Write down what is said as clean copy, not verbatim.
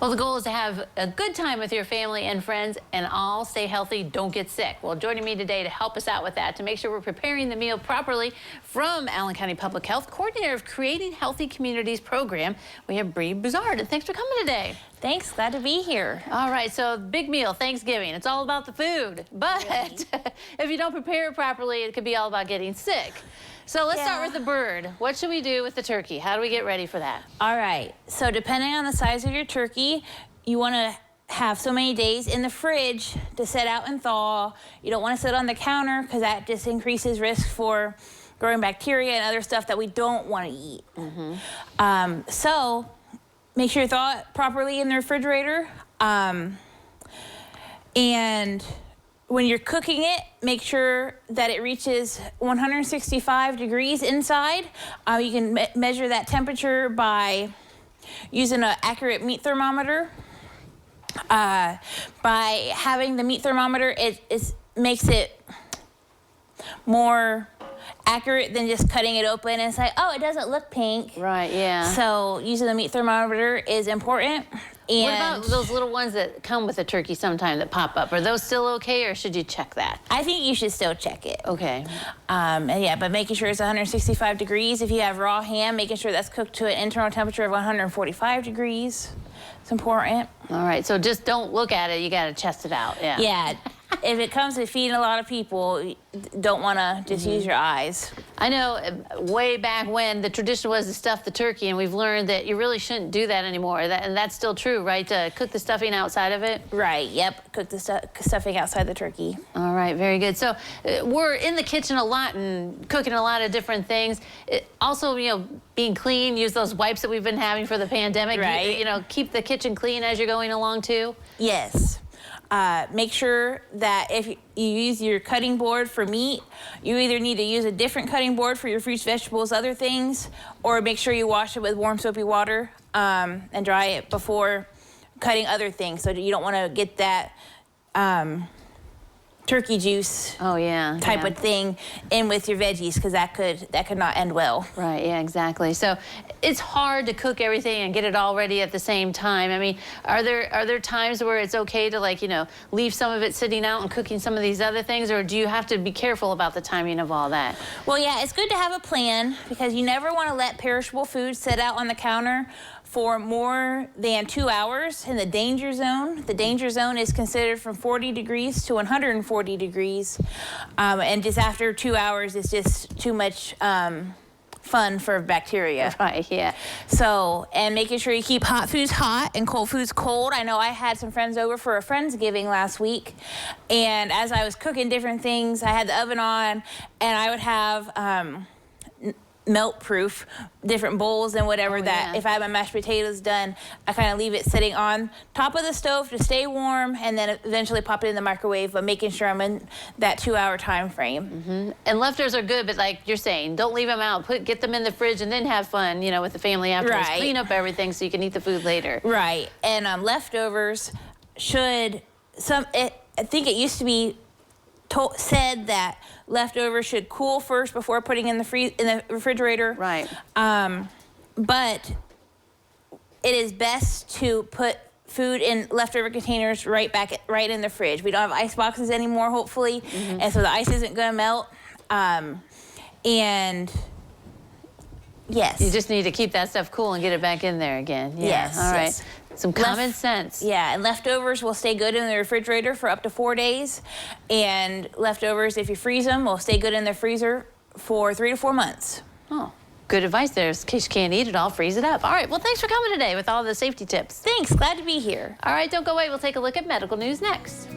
Well, the goal is to have a good time with your family and friends and all stay healthy, don't get sick. Well, joining me today to help us out with that, to make sure we're preparing the meal properly from Allen County Public Health, coordinator of Creating Healthy Communities program, we have Bri Buzard. And thanks for coming today. Thanks, glad to be here. All right, so big meal, Thanksgiving. It's all about the food, but if you don't prepare it properly, it could be all about getting sick. So let's start with the bird. What should we do with the turkey? How do we get ready for that? All right, so depending on the size of your turkey, you want to have so many days in the fridge to set out and thaw. You don't want to sit on the counter because that just increases risk for growing bacteria and other stuff that we don't want to eat. So make sure you thaw it properly in the refrigerator. And when you're cooking it, make sure that it reaches 165 degrees inside. You can measure that temperature by using an accurate meat thermometer. By having the meat thermometer, it makes it more accurate than just cutting it open and it's like, oh, it doesn't look pink. Right, yeah. So using the meat thermometer is important. And what about those little ones that come with a turkey sometime that pop up? Are those still okay, or should you check that? I think you should still check it. Okay. And yeah, but making sure it's 165 degrees. If you have raw ham, making sure that's cooked to an internal temperature of 145 degrees. It's important. All right, so just don't look at it. You got to test it out. Yeah. Yeah. If it comes to feeding a lot of people, you don't want to just use your eyes. I know way back when the tradition was to stuff the turkey, and we've learned that you really shouldn't do that anymore. And that's still true, right? To cook the stuffing outside of it? Right, yep. Cook the stuffing outside the turkey. All right, very good. So we're in the kitchen a lot and cooking a lot of different things. Also, you know, being clean, use those wipes that we've been having for the pandemic. Right. You know, keep the kitchen clean as you're going along, too? Yes. Make sure that if you use your cutting board for meat, you either need to use a different cutting board for your fruits, vegetables, other things, or make sure you wash it with warm soapy water and dry it before cutting other things. So you don't want to get that turkey juice type of thing in with your veggies, because that could not end well. Right, yeah, exactly. So it's hard to cook everything and get it all ready at the same time. I mean, are there times where it's okay to, like, you know, leave some of it sitting out and cooking some of these other things, or do you have to be careful about the timing of all that? Well, yeah, it's good to have a plan, because you never want to let perishable food sit out on the counter for more than 2 hours in the danger zone. The danger zone is considered from 40 degrees to 140 degrees. And just after 2 hours, it's just too much fun for bacteria. Right, yeah. So, and making sure you keep hot foods hot and cold foods cold. I know I had some friends over for a Friendsgiving last week, and as I was cooking different things, I had the oven on, and I would have melt-proof different bowls and whatever if I have my mashed potatoes done, I kind of leave it sitting on top of the stove to stay warm, and then eventually pop it in the microwave, but making sure I'm in that 2 hour time frame. And leftovers are good, but like you're saying, don't leave them out. Get them in the fridge and then have fun, you know, with the family afterwards. Right. Clean up everything so you can eat the food later. Right. And leftovers should, I think it used to be said that leftovers should cool first before putting in the refrigerator. Right. But it is best to put food in leftover containers right in the fridge. We don't have ice boxes anymore, hopefully, and so the ice isn't going to melt. And yes, you just need to keep that stuff cool and get it back in there again. Yeah. Yes. All right. Yes. Some common sense. Yeah, and leftovers will stay good in the refrigerator for up to 4 days. And leftovers, if you freeze them, will stay good in the freezer for 3 to 4 months. Oh, good advice there. In case you can't eat it all, freeze it up. All right, well, thanks for coming today with all the safety tips. Thanks, glad to be here. All right, don't go away. We'll take a look at medical news next.